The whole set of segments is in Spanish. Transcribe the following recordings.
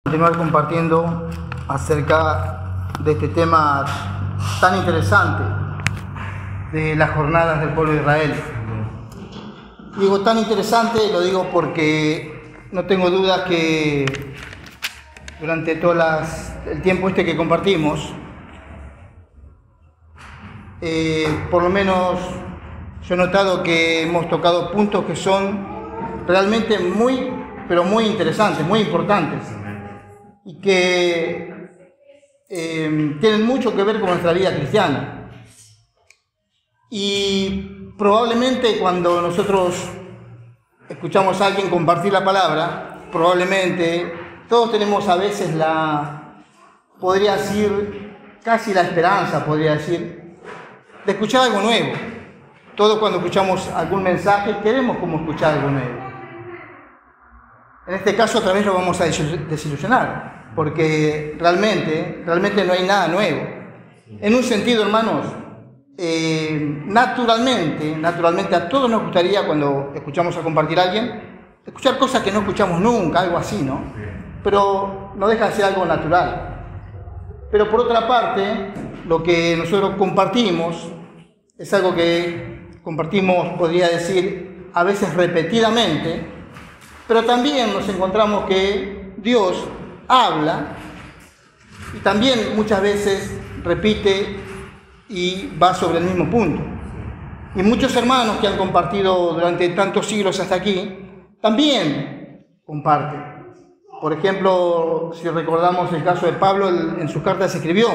Continuar compartiendo acerca de este tema tan interesante de las jornadas del pueblo de Israel. Digo tan interesante, lo digo porque no tengo dudas que durante todo el tiempo que compartimos, por lo menos yo he notado que hemos tocado puntos que son realmente muy, pero muy interesantes, muy importantes, y que tienen mucho que ver con nuestra vida cristiana. Y probablemente cuando nosotros escuchamos a alguien compartir la palabra, probablemente todos tenemos a veces podría decir, casi la esperanza, podría decir, de escuchar algo nuevo. Todos cuando escuchamos algún mensaje queremos como escuchar algo nuevo. En este caso otra vez lo vamos a desilusionar, porque realmente no hay nada nuevo. En un sentido, hermanos, naturalmente a todos nos gustaría, cuando escuchamos a compartir a alguien, escuchar cosas que no escuchamos nunca, algo así, ¿no? Pero no deja de ser algo natural. Pero por otra parte, lo que nosotros compartimos es algo que compartimos, podría decir, a veces repetidamente, pero también nos encontramos que Dios habla y también muchas veces repite y va sobre el mismo punto. Y muchos hermanos que han compartido durante tantos siglos hasta aquí, también comparten. Por ejemplo, si recordamos el caso de Pablo, en sus cartas escribió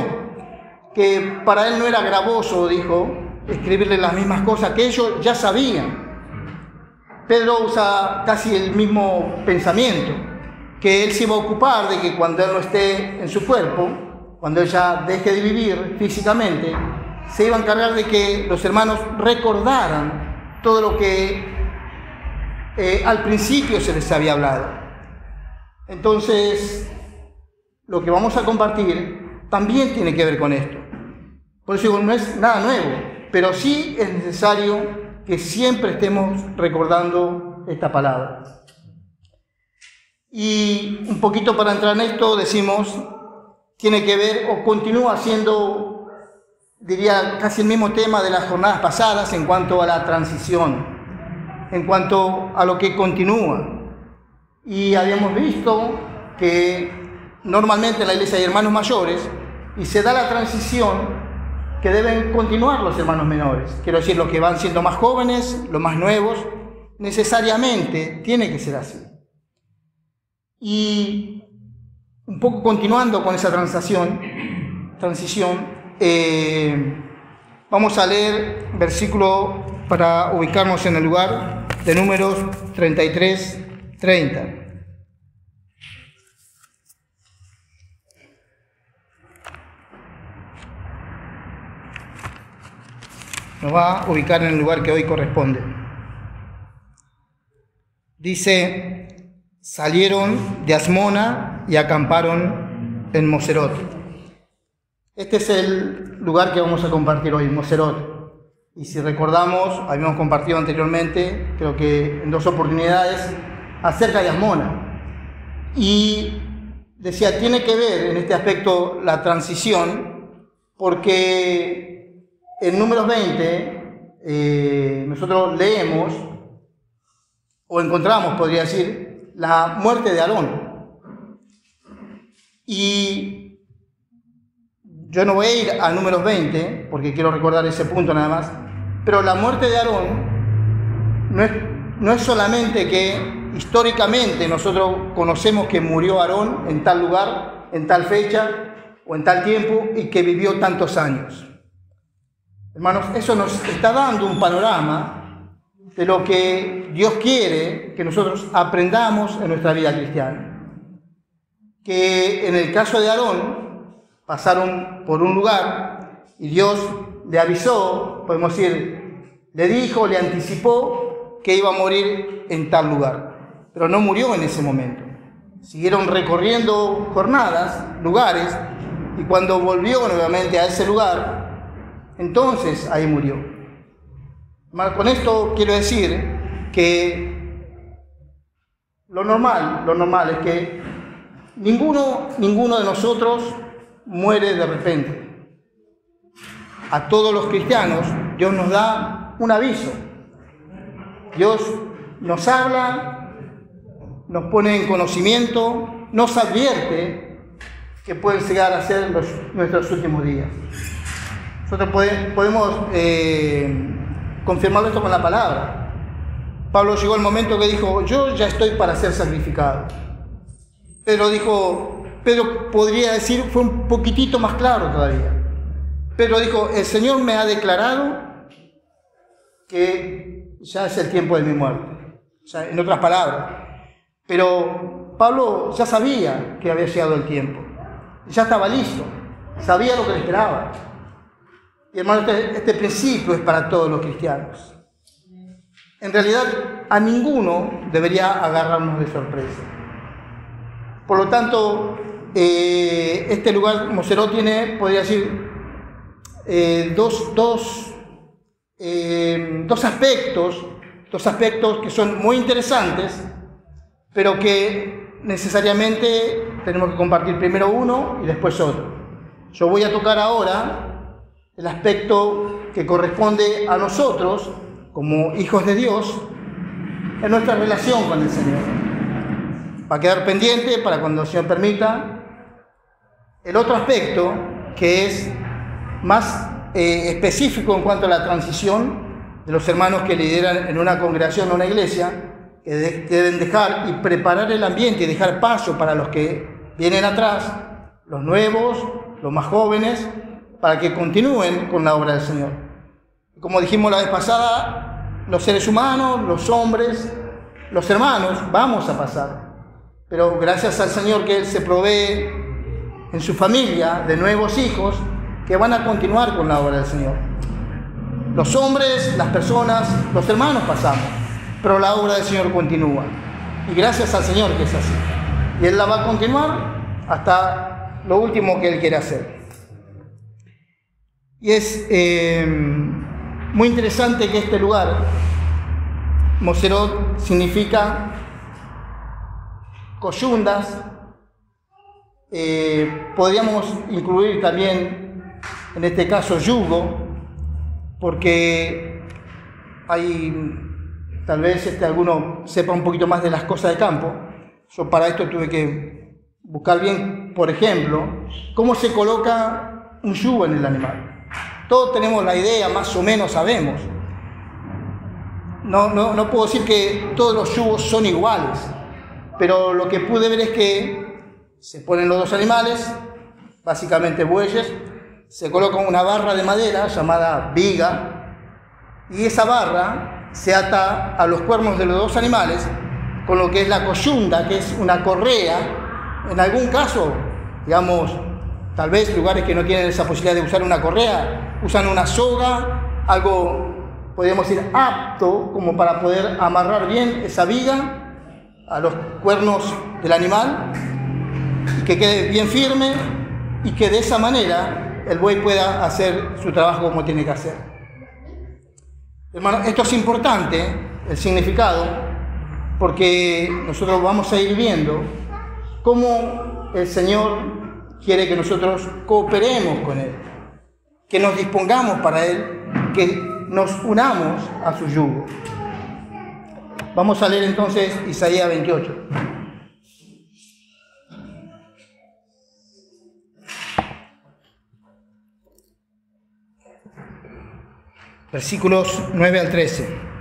que para él no era gravoso, dijo, escribirle las mismas cosas que ellos ya sabían. Pedro usa casi el mismo pensamiento, que él se iba a ocupar de que cuando él no esté en su cuerpo, cuando él ya deje de vivir físicamente, se iba a encargar de que los hermanos recordaran todo lo que al principio se les había hablado. Entonces, lo que vamos a compartir también tiene que ver con esto. Por eso digo, no es nada nuevo, pero sí es necesario que siempre estemos recordando esta palabra. Y un poquito para entrar en esto, decimos, tiene que ver o continúa siendo, diría, casi el mismo tema de las jornadas pasadas en cuanto a la transición, en cuanto a lo que continúa. Y habíamos visto que normalmente en la iglesia hay hermanos mayores y se da la transición que deben continuar los hermanos menores. Quiero decir, los que van siendo más jóvenes, los más nuevos, necesariamente tiene que ser así. Y un poco continuando con esa transición, vamos a leer versículo para ubicarnos en el lugar de Números 33:30. Nos va a ubicar en el lugar que hoy corresponde. Dice, salieron de Asmona y acamparon en Moserot. Este es el lugar que vamos a compartir hoy, Moserot. Y si recordamos, habíamos compartido anteriormente, creo que en 2 oportunidades, acerca de Asmona. Y decía, tiene que ver en este aspecto la transición, porque en Números 20 nosotros leemos, o encontramos, podría decir, la muerte de Aarón. Y yo no voy a ir a Números 20, porque quiero recordar ese punto nada más, pero la muerte de Aarón no es solamente que históricamente nosotros conocemos que murió Aarón en tal lugar, en tal fecha o en tal tiempo y que vivió tantos años. Hermanos, eso nos está dando un panorama de lo que Dios quiere que nosotros aprendamos en nuestra vida cristiana. Que en el caso de Aarón, pasaron por un lugar y Dios le avisó, podemos decir, le dijo, le anticipó que iba a morir en tal lugar. Pero no murió en ese momento. Siguieron recorriendo jornadas, lugares, y cuando volvió nuevamente a ese lugar, entonces ahí murió. Con esto quiero decir que lo normal es que ninguno de nosotros muere de repente. A todos los cristianos Dios nos da un aviso. Dios nos habla, nos pone en conocimiento, nos advierte que pueden llegar a ser nuestros últimos días. Nosotros podemos confirmarlo esto con la palabra. Pablo llegó el momento que dijo: yo ya estoy para ser sacrificado. Pedro podría decir, fue un poquitito más claro todavía. Pedro dijo: el Señor me ha declarado que ya es el tiempo de mi muerte. O sea, en otras palabras. Pero Pablo ya sabía que había llegado el tiempo. Ya estaba listo. Sabía lo que le esperaba. Y hermano, este principio es para todos los cristianos. En realidad, a ninguno debería agarrarnos de sorpresa. Por lo tanto, este lugar, Moseró, tiene, podría decir, dos aspectos que son muy interesantes, pero que necesariamente tenemos que compartir primero uno y después otro. Yo voy a tocar ahora el aspecto que corresponde a nosotros como hijos de Dios en nuestra relación con el Señor. Va a quedar pendiente para cuando el Señor permita el otro aspecto, que es más específico en cuanto a la transición de los hermanos que lideran en una congregación o una iglesia, que deben dejar y preparar el ambiente y dejar paso para los que vienen atrás, los nuevos, los más jóvenes, para que continúen con la obra del Señor. Como dijimos la vez pasada, los seres humanos, los hombres, los hermanos, vamos a pasar. Pero gracias al Señor que Él se provee en su familia de nuevos hijos que van a continuar con la obra del Señor. Los hombres, las personas, los hermanos pasamos, pero la obra del Señor continúa. Y gracias al Señor que es así. Y Él la va a continuar hasta lo último que Él quiere hacer. Y es muy interesante que este lugar, Moserot, significa coyundas. Podríamos incluir también, en este caso, yugo, porque hay, tal vez alguno sepa un poquito más de las cosas de campo. Yo para esto tuve que buscar bien, por ejemplo, cómo se coloca un yugo en el animal. Todos tenemos la idea, más o menos sabemos. No puedo decir que todos los yugos son iguales, pero lo que pude ver es que se ponen los dos animales, básicamente bueyes, se coloca una barra de madera llamada viga, y esa barra se ata a los cuernos de los dos animales con lo que es la coyunda, que es una correa. En algún caso, digamos, tal vez lugares que no tienen esa posibilidad de usar una correa, usan una soga, algo, podríamos decir, apto como para poder amarrar bien esa viga a los cuernos del animal y que quede bien firme y que de esa manera el buey pueda hacer su trabajo como tiene que hacer. Hermano, esto es importante, el significado, porque nosotros vamos a ir viendo cómo el Señor quiere que nosotros cooperemos con Él, que nos dispongamos para Él, que nos unamos a su yugo. Vamos a leer entonces Isaías 28. Versículos 9 al 13.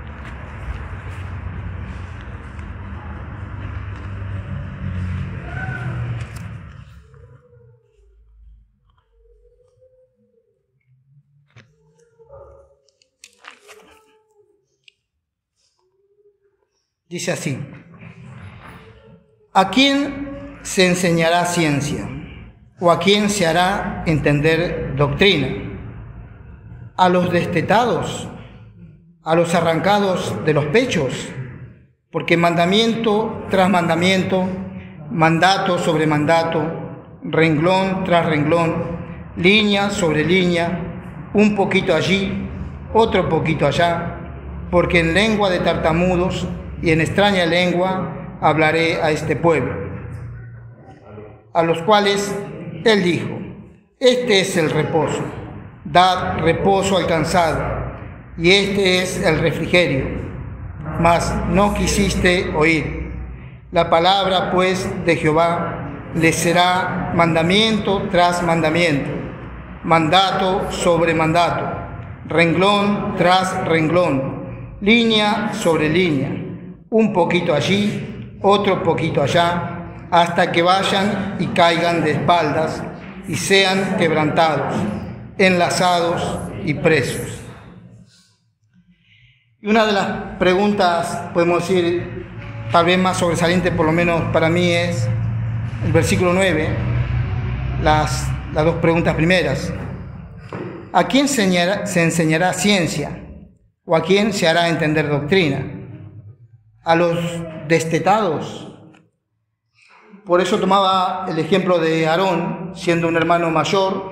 Dice así: ¿a quién se enseñará ciencia? ¿O a quién se hará entender doctrina? ¿A los destetados? ¿A los arrancados de los pechos? Porque mandamiento tras mandamiento, mandato sobre mandato, renglón tras renglón, línea sobre línea, un poquito allí, otro poquito allá, porque en lengua de tartamudos y en extraña lengua hablaré a este pueblo. a los cuales Él dijo: este es el reposo, dad reposo al cansado, y este es el refrigerio. Mas no quisiste oír. La palabra, pues, de Jehová les será mandamiento tras mandamiento, mandato sobre mandato, renglón tras renglón, línea sobre línea, un poquito allí, otro poquito allá, hasta que vayan y caigan de espaldas y sean quebrantados, enlazados y presos. Y una de las preguntas, podemos decir, tal vez más sobresaliente, por lo menos para mí, es el versículo 9, las dos preguntas primeras. ¿A quién se enseñará ciencia? ¿O a quién se hará entender doctrina? ¿A los destetados? Por eso tomaba el ejemplo de Aarón, siendo un hermano mayor,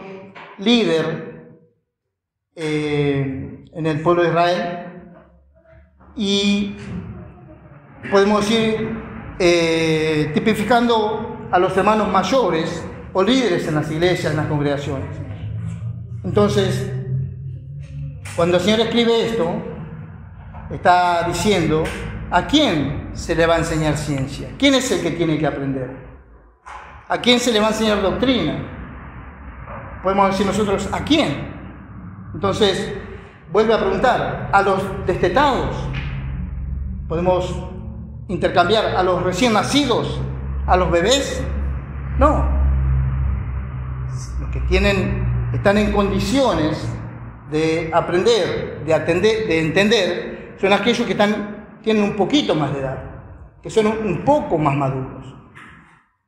líder en el pueblo de Israel, y podemos decir, tipificando a los hermanos mayores o líderes en las iglesias, en las congregaciones. Entonces, cuando el Señor escribe esto, está diciendo: ¿a quién se le va a enseñar ciencia? ¿Quién es el que tiene que aprender? ¿A quién se le va a enseñar doctrina? Podemos decir nosotros: ¿a quién? Entonces, vuelve a preguntar: ¿a los destetados? Podemos intercambiar: ¿a los recién nacidos? ¿A los bebés? No. Los que están en condiciones de aprender, de entender, son aquellos que tienen un poquito más de edad, que son un poco más maduros.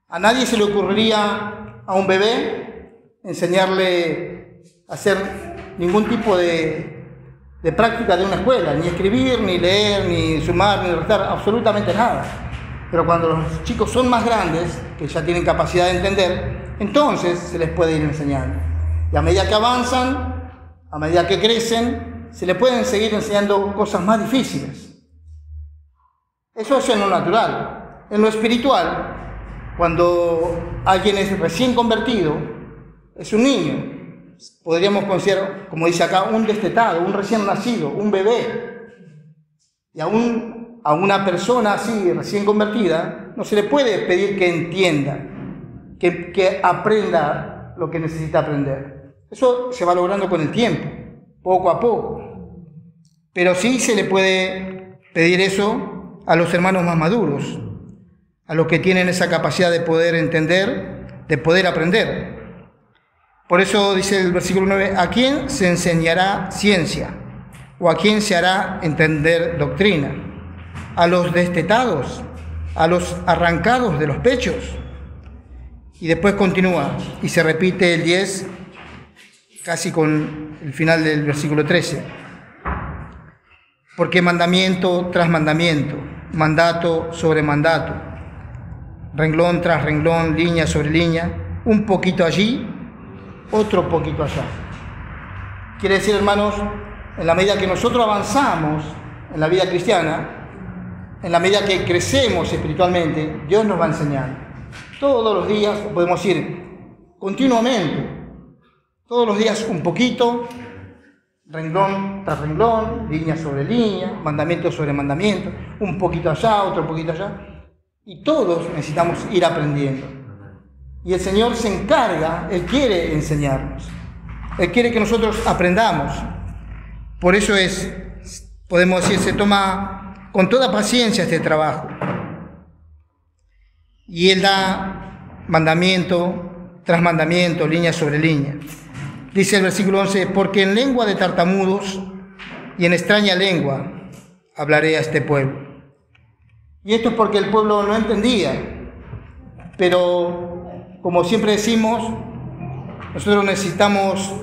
A nadie se le ocurriría a un bebé enseñarle a hacer ningún tipo de práctica de una escuela, ni escribir, ni leer, ni sumar, ni restar, absolutamente nada. Pero cuando los chicos son más grandes, que ya tienen capacidad de entender, entonces se les puede ir enseñando. Y a medida que avanzan, a medida que crecen, se les pueden seguir enseñando cosas más difíciles. Eso es en lo natural. En lo espiritual, cuando alguien es recién convertido, es un niño. Podríamos considerar, como dice acá, un destetado, un recién nacido, un bebé. Y aún a una persona así, recién convertida, no se le puede pedir que entienda, que aprenda lo que necesita aprender. Eso se va logrando con el tiempo, poco a poco. Pero sí se le puede pedir eso a los hermanos más maduros, a los que tienen esa capacidad de poder entender, de poder aprender. Por eso dice el versículo 9: ¿a quién se enseñará ciencia? ¿O a quién se hará entender doctrina? ¿A los destetados? ¿A los arrancados de los pechos? Y después continúa y se repite el 10, casi con el final del versículo 13. Porque mandamiento tras mandamiento, mandato sobre mandato, renglón tras renglón, línea sobre línea, un poquito allí, otro poquito allá. Quiere decir, hermanos, en la medida que nosotros avanzamos en la vida cristiana, en la medida que crecemos espiritualmente, Dios nos va enseñando. Todos los días, podemos decir, continuamente, todos los días un poquito, renglón tras renglón, línea sobre línea, mandamiento sobre mandamiento, un poquito allá, otro poquito allá, y todos necesitamos ir aprendiendo. Y el Señor se encarga, Él quiere enseñarnos, Él quiere que nosotros aprendamos. Por eso podemos decir, se toma con toda paciencia este trabajo. Y Él da mandamiento tras mandamiento, línea sobre línea. Dice el versículo 11: porque en lengua de tartamudos y en extraña lengua hablaré a este pueblo. Y esto es porque el pueblo no entendía. Pero, como siempre decimos, nosotros necesitamos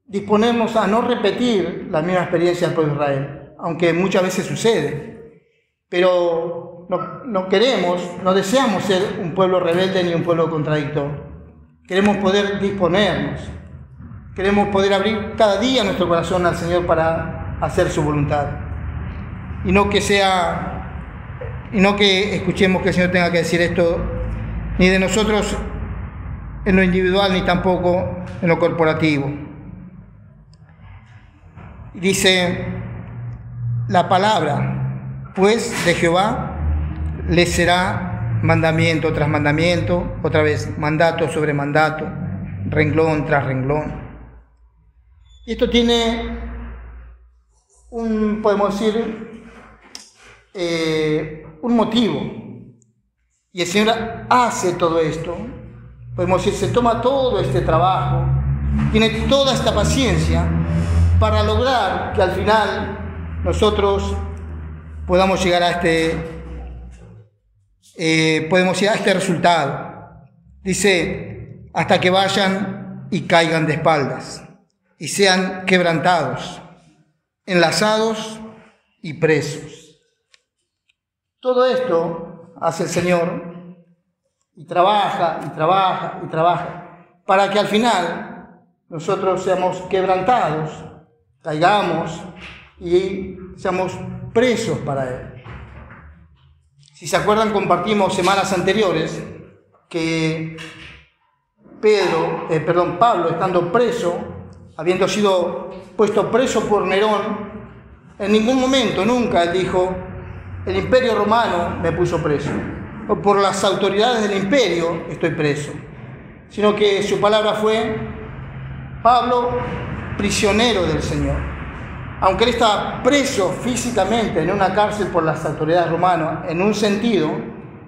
disponernos a no repetir la misma experiencia del pueblo de Israel, aunque muchas veces sucede. Pero no queremos, no deseamos ser un pueblo rebelde ni un pueblo contradictor. Queremos poder disponernos, queremos poder abrir cada día nuestro corazón al Señor para hacer su voluntad. Y no que escuchemos que el Señor tenga que decir esto ni de nosotros en lo individual, ni tampoco en lo corporativo. Dice la palabra, pues, de Jehová le será mandamiento tras mandamiento, otra vez mandato sobre mandato, renglón tras renglón. Y esto tiene podemos decir, un motivo. Y el Señor hace todo esto. Podemos decir, se toma todo este trabajo, tiene toda esta paciencia para lograr que al final nosotros podamos llegar a este resultado. Dice, hasta que vayan y caigan de espaldas y sean quebrantados, enlazados y presos. Todo esto hace el Señor y trabaja y trabaja y trabaja para que al final nosotros seamos quebrantados, caigamos y seamos presos para Él. Si se acuerdan, compartimos semanas anteriores que Pablo, estando preso, habiendo sido puesto preso por Nerón, en ningún momento, nunca, él dijo, el imperio romano me puso preso, o por las autoridades del imperio estoy preso, sino que su palabra fue, Pablo, prisionero del Señor. Aunque él estaba preso físicamente en una cárcel por las autoridades romanas, en un sentido,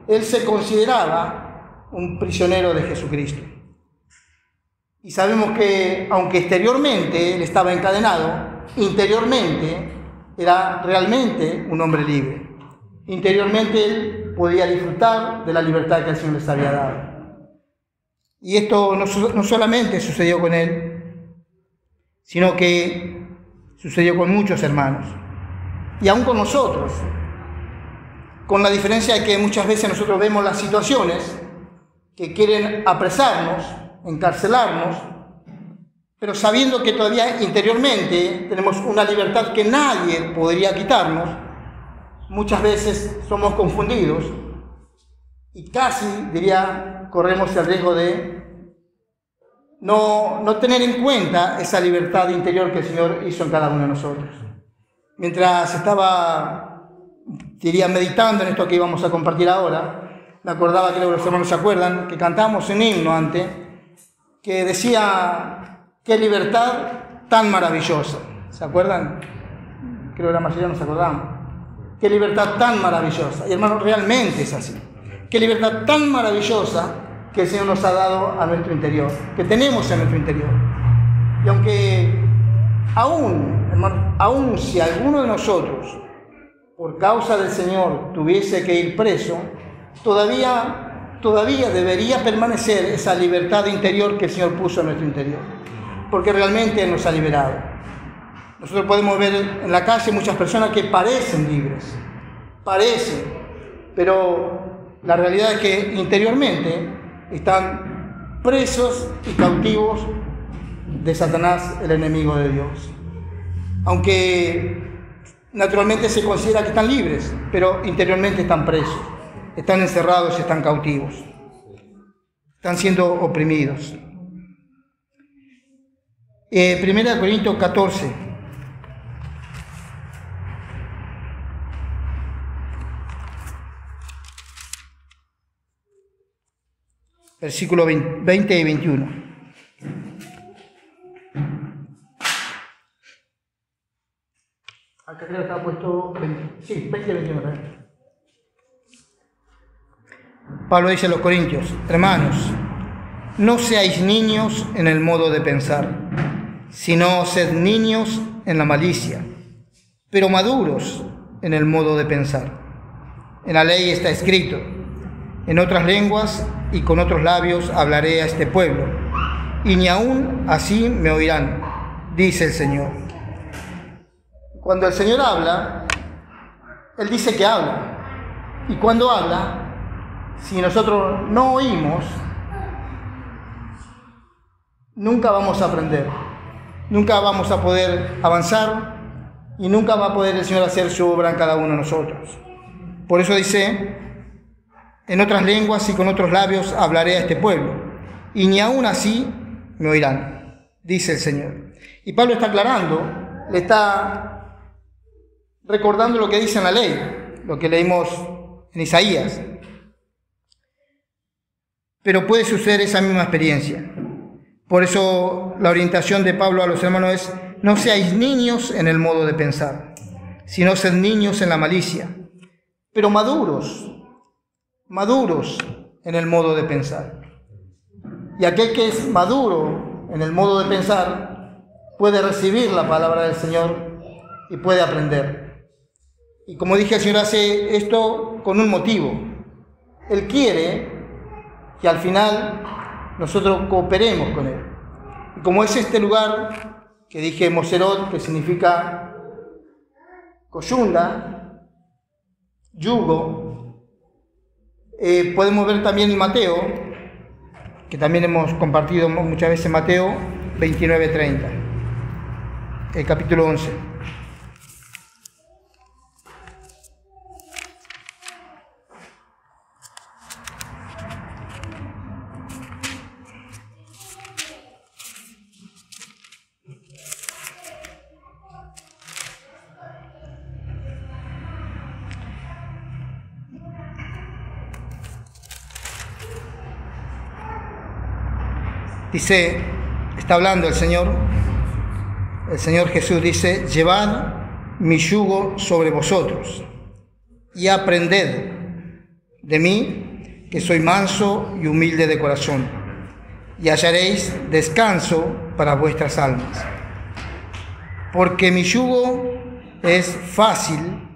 él se consideraba un prisionero de Jesucristo. Y sabemos que, aunque exteriormente él estaba encadenado, interiormente era realmente un hombre libre. Interiormente él podía disfrutar de la libertad que el Señor les había dado. Y esto no solamente sucedió con él, sino que sucedió con muchos hermanos. Y aún con nosotros. Con la diferencia de que muchas veces nosotros vemos las situaciones que quieren apresarnos, encarcelarnos, pero sabiendo que todavía interiormente tenemos una libertad que nadie podría quitarnos, muchas veces somos confundidos y casi, corremos el riesgo de no tener en cuenta esa libertad interior que el Señor hizo en cada uno de nosotros. Mientras estaba, meditando en esto que íbamos a compartir ahora, me acordaba, creo que los hermanos se acuerdan, que cantamos un himno antes, que decía, qué libertad tan maravillosa. ¿Se acuerdan? Creo que la mayoría nos acordamos. Qué libertad tan maravillosa. Y hermanos, realmente es así. Qué libertad tan maravillosa que el Señor nos ha dado a nuestro interior, que tenemos en nuestro interior. Y aunque aún si alguno de nosotros, por causa del Señor, tuviese que ir preso, todavía debería permanecer esa libertad interior que el Señor puso en nuestro interior, porque realmente Él nos ha liberado. Nosotros podemos ver en la calle muchas personas que parecen libres, pero la realidad es que interiormente están presos y cautivos de Satanás, el enemigo de Dios. Aunque naturalmente se considera que están libres, pero interiormente están presos. Están encerrados y están cautivos. Están siendo oprimidos. 1 Corintios 14. Versículos 20 y 21. Acá creo que está puesto 20. Sí, 20 y 21 también. Pablo dice a los corintios, hermanos, no seáis niños en el modo de pensar, sino sed niños en la malicia, pero maduros en el modo de pensar. En la ley está escrito, en otras lenguas y con otros labios hablaré a este pueblo, y ni aún así me oirán, dice el Señor. Cuando el Señor habla, Él dice que habla, y cuando habla, si nosotros no oímos, nunca vamos a aprender, nunca vamos a poder avanzar y nunca va a poder el Señor hacer su obra en cada uno de nosotros. Por eso dice, en otras lenguas y con otros labios hablaré a este pueblo, y ni aún así me oirán, dice el Señor. Y Pablo está aclarando, le está recordando lo que dice en la ley, lo que leímos en Isaías. Pero puede suceder esa misma experiencia. Por eso la orientación de Pablo a los hermanos es: no seáis niños en el modo de pensar, sino sed niños en la malicia, pero maduros en el modo de pensar. Y aquel que es maduro en el modo de pensar puede recibir la palabra del Señor y puede aprender. Y como dije, el Señor hace esto con un motivo. Él quiere que al final nosotros cooperemos con Él. Y como es este lugar que dije, Moserot, que significa coyunda, yugo, podemos ver también en Mateo, que también hemos compartido muchas veces, Mateo 29:30, el capítulo 11. Dice, está hablando el Señor Jesús dice: llevad mi yugo sobre vosotros y aprended de mí, que soy manso y humilde de corazón, y hallaréis descanso para vuestras almas. Porque mi yugo es fácil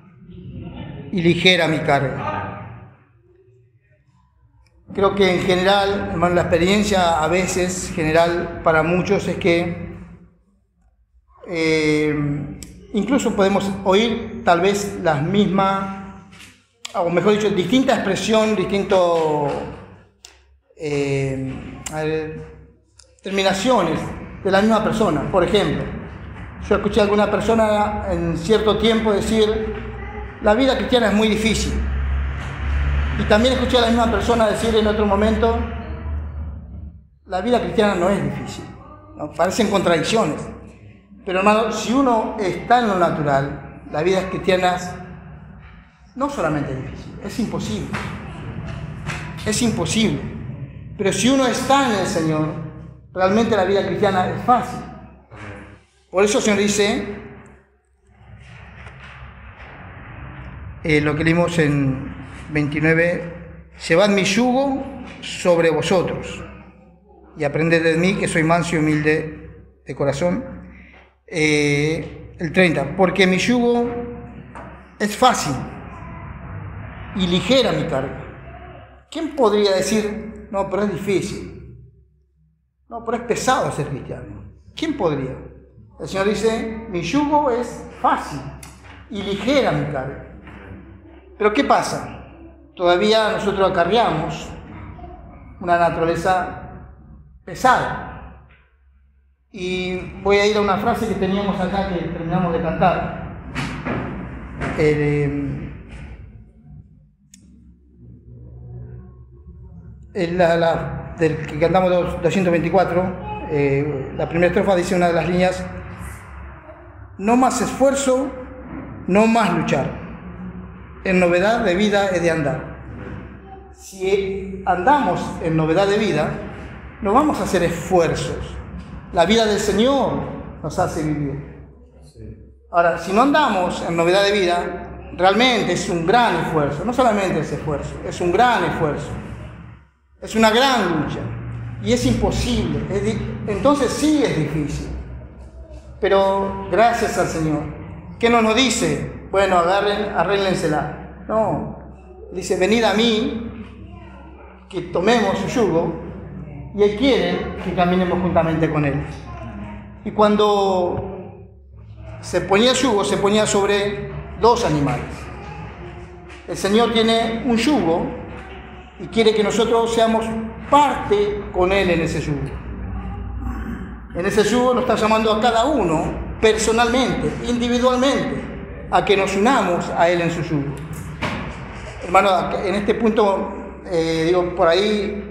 y ligera mi carga. Creo que en general, hermano, la experiencia a veces general para muchos es que incluso podemos oír tal vez las mismas, o mejor dicho, distinta expresión, terminaciones de la misma persona. Por ejemplo, yo escuché a alguna persona en cierto tiempo decir: la vida cristiana es muy difícil. Y también escuché a la misma persona decir en otro momento: la vida cristiana no es difícil. ¿No? Parecen contradicciones. Pero hermano, si uno está en lo natural, la vida cristiana no solamente es difícil, es imposible. Es imposible. Pero si uno está en el Señor, realmente la vida cristiana es fácil. Por eso el Señor dice, lo que leímos en 29, llevad mi yugo sobre vosotros y aprended de mí, que soy manso y humilde de corazón. El 30, porque mi yugo es fácil y ligera mi carga. ¿Quién podría decir: no, pero es difícil, no, pero es pesado ser cristiano? ¿Quién podría? El Señor dice: mi yugo es fácil y ligera mi carga. Pero ¿qué pasa? Todavía nosotros acarreamos una naturaleza pesada. Y voy a ir a una frase que teníamos acá, que terminamos de cantar. Del que cantamos 224, la primera estrofa dice una de las líneas: no más esfuerzo, no más luchar, en novedad de vida he de andar. Si andamos en novedad de vida, no vamos a hacer esfuerzos. La vida del Señor nos hace vivir. Ahora, si no andamos en novedad de vida, realmente es un gran esfuerzo. No solamente es esfuerzo, es un gran esfuerzo. Es una gran lucha. Y es imposible. Entonces sí es difícil. Pero gracias al Señor. ¿Qué no nos dice? Bueno, arréglensela. No. Dice: venid a mí, que tomemos su yugo. Y Él quiere que caminemos juntamente con Él. Y cuando se ponía el yugo, se ponía sobre dos animales. El Señor tiene un yugo y quiere que nosotros seamos parte con Él en ese yugo. En ese yugo nos está llamando a cada uno personalmente, individualmente, a que nos unamos a Él en su yugo. Hermano, en este punto por ahí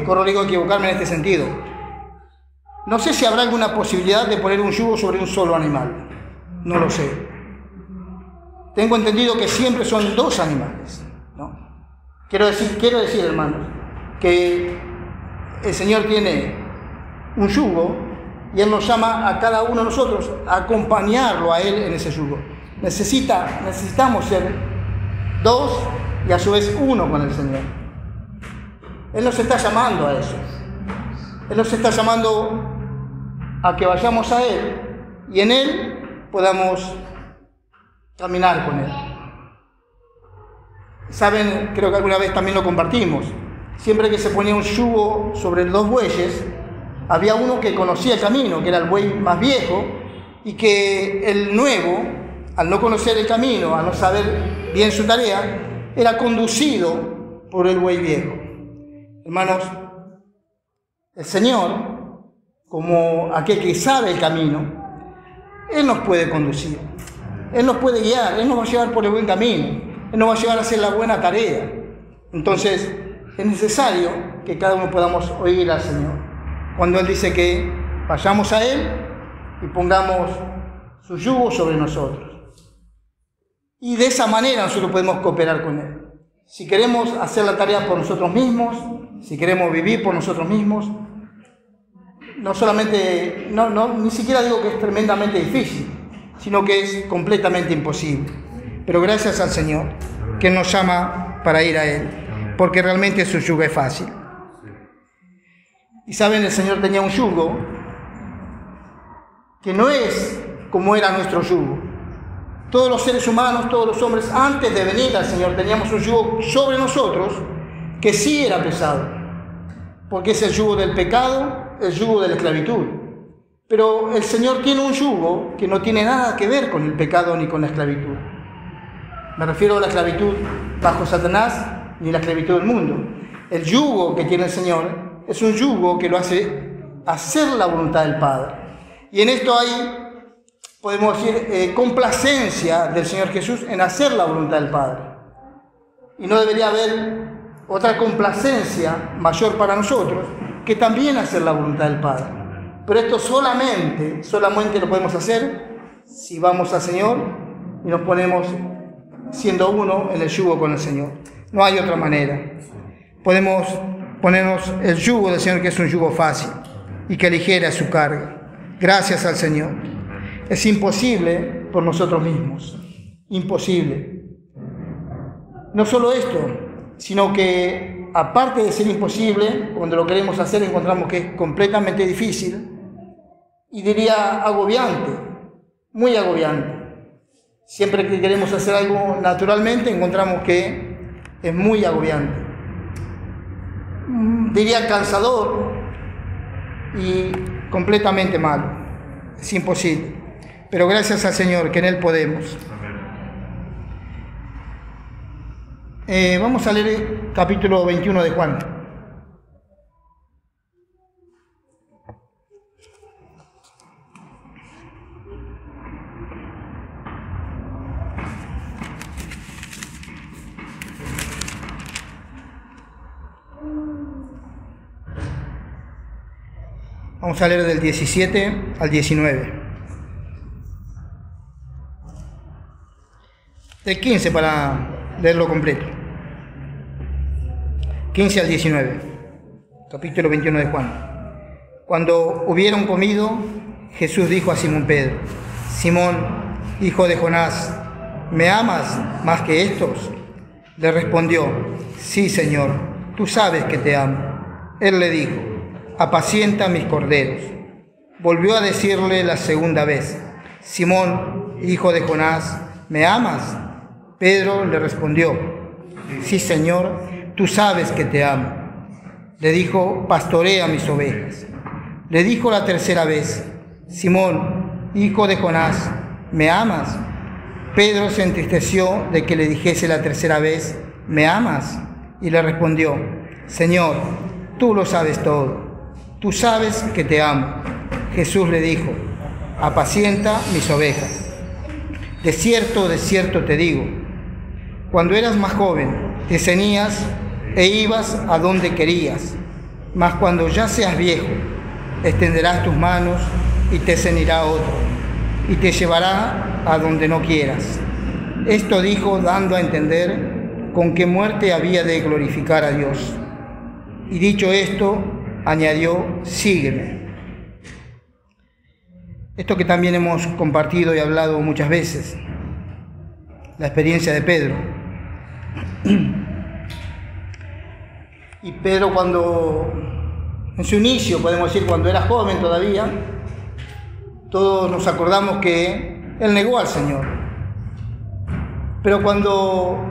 corro riesgo de equivocarme en este sentido. No sé si habrá alguna posibilidad de poner un yugo sobre un solo animal. No lo sé. Tengo entendido que siempre son dos animales, ¿no? Quiero decir, hermanos, que el Señor tiene un yugo y Él nos llama a cada uno de nosotros a acompañarlo a Él en ese yugo. Necesitamos ser dos y a su vez uno con el Señor. Él nos está llamando a eso. Él nos está llamando a que vayamos a Él y en Él podamos caminar con Él. Saben, creo que alguna vez también lo compartimos, siempre que se ponía un yugo sobre dos bueyes, había uno que conocía el camino, que era el buey más viejo, y que el nuevo, al no conocer el camino, al no saber bien su tarea, era conducido por el buey viejo. Hermanos, el Señor, como aquel que sabe el camino, Él nos puede conducir, Él nos puede guiar, Él nos va a llevar por el buen camino, Él nos va a llevar a hacer la buena tarea. Entonces, es necesario que cada uno podamos oír al Señor, cuando Él dice que vayamos a Él y pongamos su yugo sobre nosotros. Y de esa manera nosotros podemos cooperar con Él. Si queremos hacer la tarea por nosotros mismos, si queremos vivir por nosotros mismos, ni siquiera digo que es tremendamente difícil, sino que es completamente imposible. Pero gracias al Señor que nos llama para ir a Él, porque realmente su yugo es fácil. Y saben, el Señor tenía un yugo que no es como era nuestro yugo. Todos los seres humanos, todos los hombres, antes de venir al Señor, teníamos un yugo sobre nosotros que sí era pesado, porque es el yugo del pecado, el yugo de la esclavitud. Pero el Señor tiene un yugo que no tiene nada que ver con el pecado ni con la esclavitud. Me refiero a la esclavitud bajo Satanás ni la esclavitud del mundo. El yugo que tiene el Señor es un yugo que lo hace hacer la voluntad del Padre. Y en esto hay, podemos decir, complacencia del Señor Jesús en hacer la voluntad del Padre. Y no debería haber otra complacencia mayor para nosotros que también hacer la voluntad del Padre. Pero esto solamente lo podemos hacer si vamos al Señor y nos ponemos siendo uno en el yugo con el Señor. No hay otra manera. Podemos ponernos el yugo del Señor, que es un yugo fácil y que aligera su carga. Gracias al Señor. Es imposible por nosotros mismos. Imposible. No solo esto, sino que aparte de ser imposible, cuando lo queremos hacer encontramos que es completamente difícil y diría agobiante, muy agobiante. Siempre que queremos hacer algo naturalmente encontramos que es muy agobiante. Diría cansador y completamente malo. Es imposible. Pero gracias al Señor que en Él podemos. Vamos a leer el capítulo 21 de Juan. Vamos a leer del 17 al 19. Del 15 para leerlo completo. 15 al 19. Capítulo 21 de Juan. Cuando hubieron comido, Jesús dijo a Simón Pedro: Simón, hijo de Jonás, ¿me amas más que estos? Le respondió: Sí, Señor, tú sabes que te amo. Él le dijo: apacienta mis corderos. Volvió a decirle la segunda vez: Simón, hijo de Jonás, ¿me amas? Pedro le respondió: Sí, Señor, tú sabes que te amo. Le dijo: pastorea mis ovejas. Le dijo la tercera vez: Simón, hijo de Jonás, ¿me amas? Pedro se entristeció de que le dijese la tercera vez: ¿me amas? Y le respondió: Señor, tú lo sabes todo. Tú sabes que te amo. Jesús le dijo: apacienta mis ovejas. De cierto te digo, cuando eras más joven, te ceñías e ibas a donde querías. Mas cuando ya seas viejo, extenderás tus manos y te cenirá otro, y te llevará a donde no quieras. Esto dijo, dando a entender con qué muerte había de glorificar a Dios. Y dicho esto, añadió, sígueme. Esto que también hemos compartido y hablado muchas veces, la experiencia de Pedro. Y Pedro, cuando, en su inicio, podemos decir, cuando era joven todavía, todos nos acordamos que él negó al Señor. Pero cuando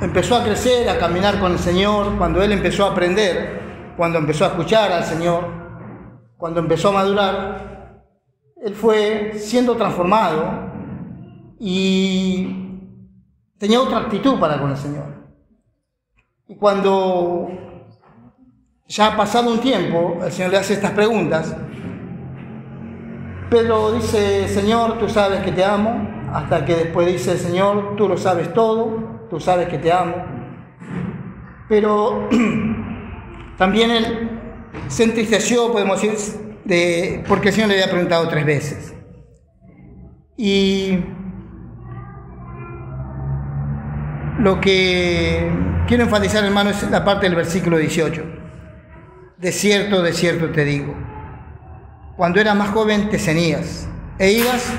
empezó a crecer, a caminar con el Señor, cuando él empezó a aprender, cuando empezó a escuchar al Señor, cuando empezó a madurar, él fue siendo transformado y tenía otra actitud para con el Señor. Y cuando ya ha pasado un tiempo, el Señor le hace estas preguntas. Pedro dice, Señor, tú sabes que te amo, hasta que después dice, Señor, tú lo sabes todo, tú sabes que te amo. Pero también él se entristeció, podemos decir, porque el Señor le había preguntado 3 veces. Y lo que quiero enfatizar, hermano, es la parte del versículo 18. De cierto te digo, cuando eras más joven te ceñías e ibas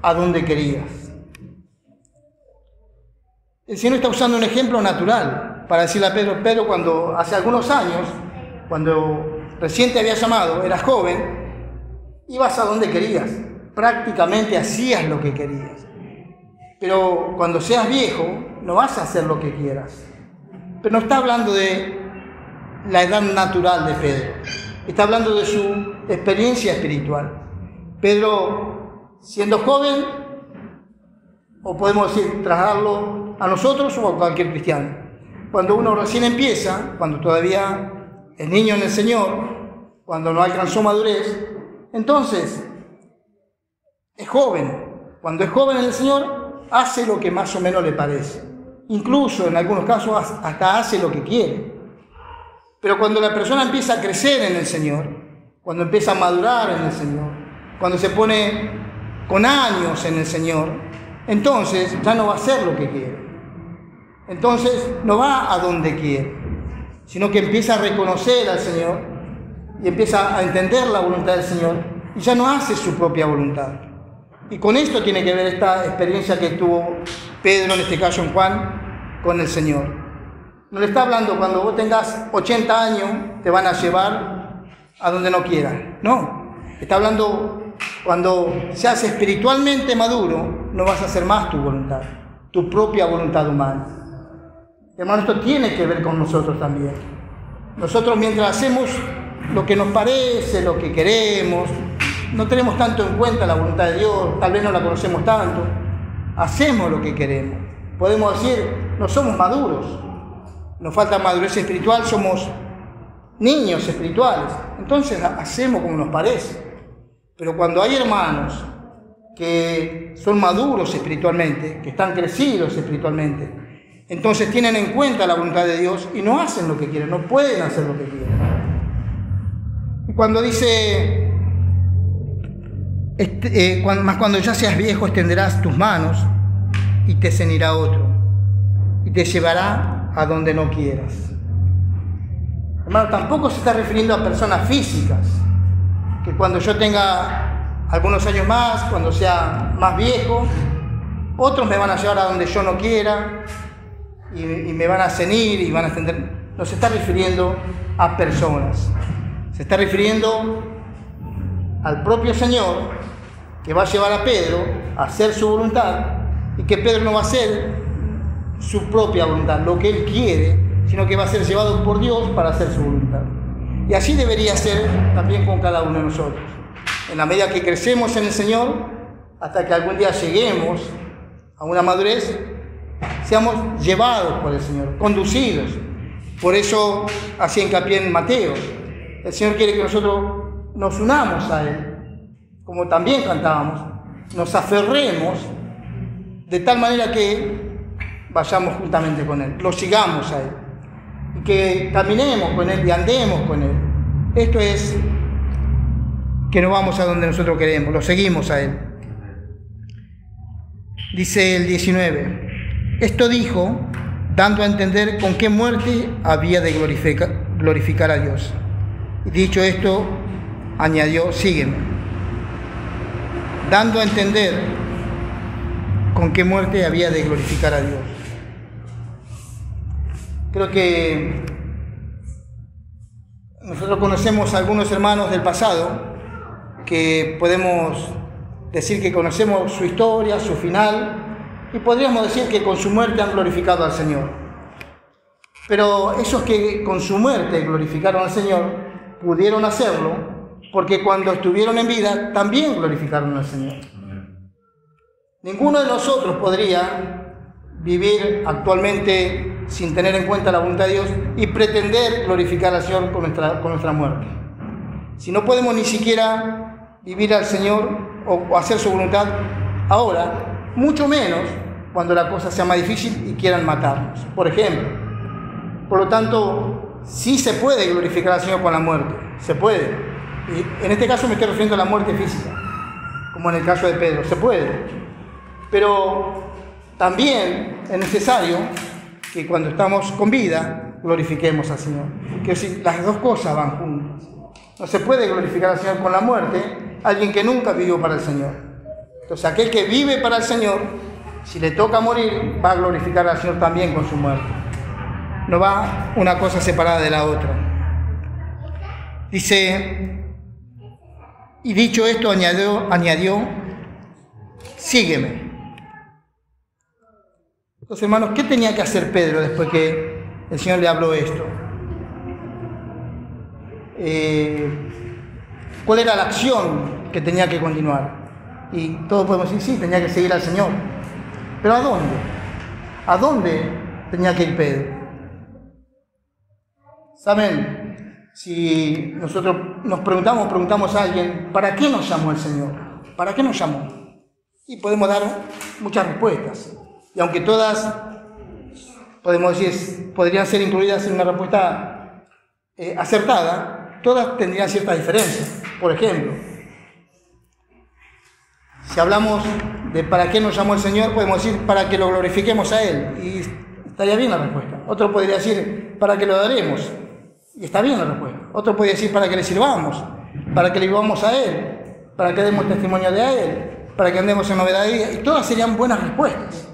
a donde querías. El Señor está usando un ejemplo natural para decirle a Pedro, Pedro, cuando hace algunos años, cuando recién te había llamado, eras joven, ibas a donde querías, prácticamente hacías lo que querías. Pero cuando seas viejo, no vas a hacer lo que quieras. Pero no está hablando de la edad natural de Pedro, está hablando de su experiencia espiritual. Pedro, siendo joven, o podemos decir, trasladarlo a nosotros o a cualquier cristiano. Cuando uno recién empieza, cuando todavía es niño en el Señor, cuando no alcanzó madurez, entonces es joven. Cuando es joven en el Señor, hace lo que más o menos le parece. Incluso en algunos casos hasta hace lo que quiere. Pero cuando la persona empieza a crecer en el Señor, cuando empieza a madurar en el Señor, cuando se pone con años en el Señor, entonces ya no va a hacer lo que quiere. Entonces no va a donde quiere, sino que empieza a reconocer al Señor y empieza a entender la voluntad del Señor y ya no hace su propia voluntad. Y con esto tiene que ver esta experiencia que tuvo Pedro, en este caso en Juan, con el Señor. No le está hablando cuando vos tengas 80 años, te van a llevar a donde no quieran. No, está hablando cuando seas espiritualmente maduro, no vas a hacer más tu voluntad, tu propia voluntad humana. Hermano, esto tiene que ver con nosotros también. Nosotros, mientras hacemos lo que nos parece, lo que queremos, no tenemos tanto en cuenta la voluntad de Dios, tal vez no la conocemos tanto, hacemos lo que queremos. Podemos decir, no somos maduros, nos falta madurez espiritual, somos niños espirituales, entonces hacemos como nos parece. Pero cuando hay hermanos que son maduros espiritualmente, que están crecidos espiritualmente, entonces tienen en cuenta la voluntad de Dios y no hacen lo que quieren, no pueden hacer lo que quieren. Y cuando dice, más cuando ya seas viejo extenderás tus manos y te ceñirá otro y te llevará a donde no quieras. Hermano, tampoco se está refiriendo a personas físicas, que cuando yo tenga algunos años más, cuando sea más viejo, otros me van a llevar a donde yo no quiera y me van a ceñir y van a extender. No se está refiriendo a personas, se está refiriendo al propio Señor, que va a llevar a Pedro a hacer su voluntad, y que Pedro no va a hacer su propia voluntad, lo que él quiere, sino que va a ser llevado por Dios para hacer su voluntad. Y así debería ser también con cada uno de nosotros. En la medida que crecemos en el Señor, hasta que algún día lleguemos a una madurez, seamos llevados por el Señor, conducidos. Por eso hacía hincapié en Mateo. El Señor quiere que nosotros nos unamos a Él, como también cantábamos, nos aferremos de tal manera que vayamos juntamente con Él, lo sigamos a Él. y que caminemos con Él y andemos con Él. Esto es que no vamos a donde nosotros queremos, lo seguimos a Él. Dice el 19, esto dijo, dando a entender con qué muerte había de glorificar a Dios. Y dicho esto, añadió, sígueme. Dando a entender con qué muerte había de glorificar a Dios. Creo que nosotros conocemos a algunos hermanos del pasado que podemos decir que conocemos su historia, su final, y podríamos decir que con su muerte han glorificado al Señor. Pero esos que con su muerte glorificaron al Señor pudieron hacerlo porque cuando estuvieron en vida también glorificaron al Señor. Ninguno de nosotros podría vivir actualmente sin tener en cuenta la voluntad de Dios y pretender glorificar al Señor con nuestra muerte. Si no podemos ni siquiera vivir al Señor o hacer su voluntad ahora, mucho menos cuando la cosa sea más difícil y quieran matarnos, por ejemplo. Por lo tanto, sí se puede glorificar al Señor con la muerte, se puede. Y en este caso me estoy refiriendo a la muerte física, como en el caso de Pedro, se puede. Pero también es necesario que cuando estamos con vida glorifiquemos al Señor. Que si las dos cosas van juntas. No se puede glorificar al Señor con la muerte, alguien que nunca vivió para el Señor. Entonces aquel que vive para el Señor, si le toca morir, va a glorificar al Señor también con su muerte. No va una cosa separada de la otra. Dice, y dicho esto añadió, sígueme. Entonces, hermanos, ¿qué tenía que hacer Pedro después que el Señor le habló esto? ¿Cuál era la acción que tenía que continuar? Y todos podemos decir, sí, tenía que seguir al Señor. ¿Pero a dónde? ¿A dónde tenía que ir Pedro? ¿Saben? Si nosotros nos preguntamos a alguien, ¿para qué nos llamó el Señor? ¿Para qué nos llamó? Y podemos dar muchas respuestas. Y aunque todas, podemos decir, podrían ser incluidas en una respuesta acertada, todas tendrían ciertas diferencias. Por ejemplo, si hablamos de para qué nos llamó el Señor, podemos decir para que lo glorifiquemos a Él. Y estaría bien la respuesta. Otro podría decir para que lo adoremos. Y está bien la respuesta. Otro podría decir para que le sirvamos, para que le vivamos a Él, para que demos testimonio de Él, para que andemos en novedad de vida. Y todas serían buenas respuestas.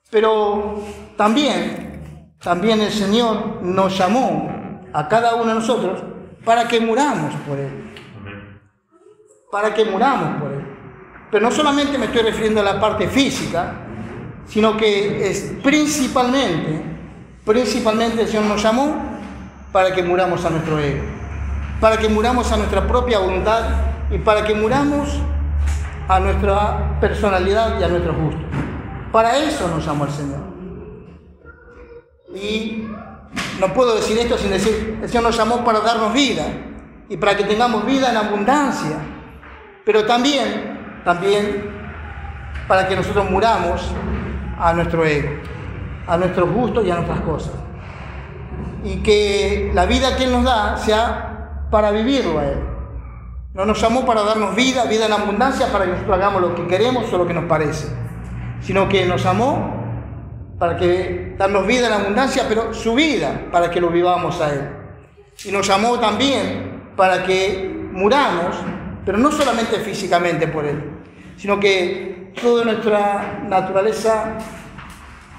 Pero también el Señor nos llamó a cada uno de nosotros para que muramos por Él. Para que muramos por Él. Pero no solamente me estoy refiriendo a la parte física, sino que es principalmente el Señor nos llamó para que muramos a nuestro ego, para que muramos a nuestra propia voluntad y para que muramos a nuestra personalidad y a nuestros gustos. Para eso nos llamó el Señor. Y no puedo decir esto sin decir, el Señor nos llamó para darnos vida y para que tengamos vida en abundancia, pero también para que nosotros muramos a nuestro ego, a nuestros gustos y a nuestras cosas. Y que la vida que Él nos da sea para vivirlo a Él. No nos llamó para darnos vida en abundancia, para que nosotros hagamos lo que queremos o lo que nos parece, sino que nos llamó para que darnos vida en abundancia, pero su vida para que lo vivamos a Él. Y nos llamó también para que muramos, pero no solamente físicamente por Él, sino que toda nuestra naturaleza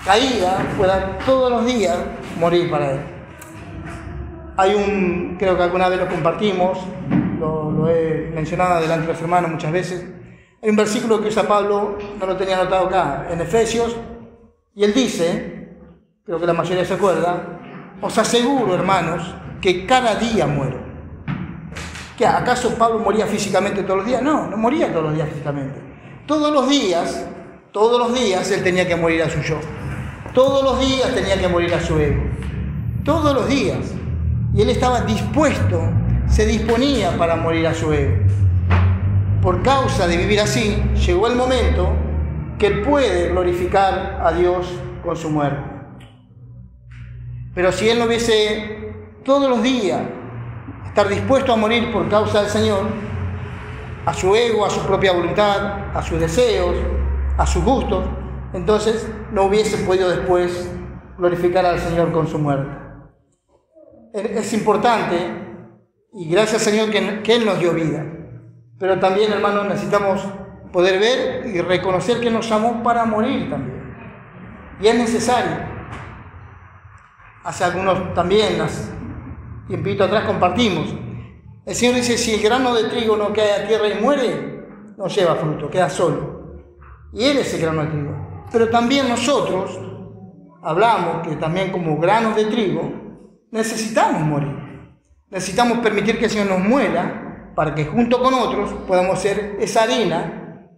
caída pueda todos los días morir para Él. Creo que alguna vez lo compartimos, lo he mencionado delante de los hermanos muchas veces. Hay un versículo que usa Pablo, no lo tenía anotado acá, en Efesios, y él dice, creo que la mayoría se acuerda, os aseguro, hermanos, que cada día muero. ¿Qué? ¿Acaso Pablo moría físicamente todos los días? No, no moría todos los días físicamente. Todos los días él tenía que morir a su yo. Todos los días tenía que morir a su ego. Todos los días. Y él estaba dispuesto, se disponía para morir a su ego. Por causa de vivir así, llegó el momento que él puede glorificar a Dios con su muerte. Pero si él no hubiese todos los días estar dispuesto a morir por causa del Señor, a su ego, a su propia voluntad, a sus deseos, a sus gustos, entonces no hubiese podido después glorificar al Señor con su muerte. Es importante, y gracias al Señor que Él nos dio vida, pero también, hermanos, necesitamos poder ver y reconocer que nos llamó para morir también. Y es necesario. Hace algunos también, tiempito atrás compartimos. El Señor dice, si el grano de trigo no cae a tierra y muere, no lleva fruto, queda solo. Y Él es el grano de trigo. Pero también nosotros hablamos que también como granos de trigo necesitamos morir. Necesitamos permitir que el Señor nos muera para que junto con otros podamos ser esa harina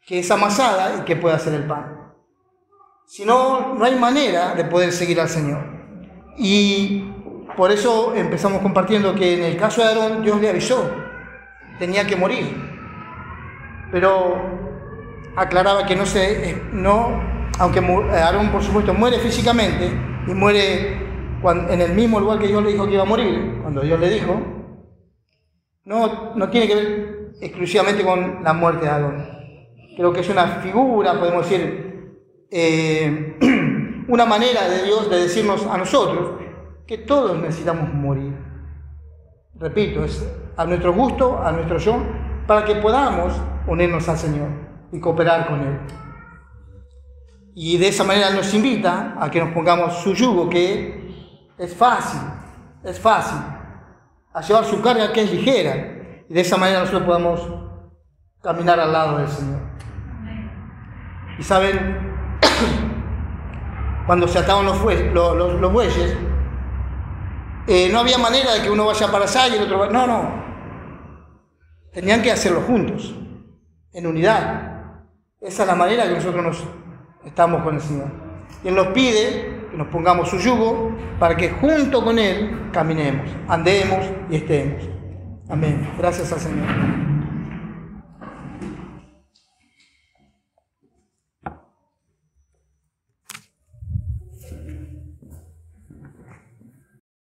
que es amasada y que pueda hacer el pan. Si no, no hay manera de poder seguir al Señor. Y por eso empezamos compartiendo que en el caso de Aarón, Dios le avisó, tenía que morir. Pero aclaraba que aunque Aarón por supuesto muere físicamente y muere en el mismo lugar que Dios le dijo que iba a morir, cuando Dios le dijo, no tiene que ver exclusivamente con la muerte de Aarón. Creo que es una figura, podemos decir, una manera de Dios de decirnos a nosotros que todos necesitamos morir. Repito, es a nuestro gusto, a nuestro yo, para que podamos unirnos al Señor y cooperar con Él. Y de esa manera nos invita a que nos pongamos su yugo, que es fácil, a llevar su carga que es ligera, y de esa manera nosotros podamos caminar al lado del Señor. Y saben, cuando se ataban los bueyes, no había manera de que uno vaya para allá y el otro vaya. No. Tenían que hacerlo juntos, en unidad. Esa es la manera que nosotros estamos con el Señor. Y Él nos pide que nos pongamos su yugo para que junto con Él caminemos, andemos y estemos. Amén. Gracias al Señor.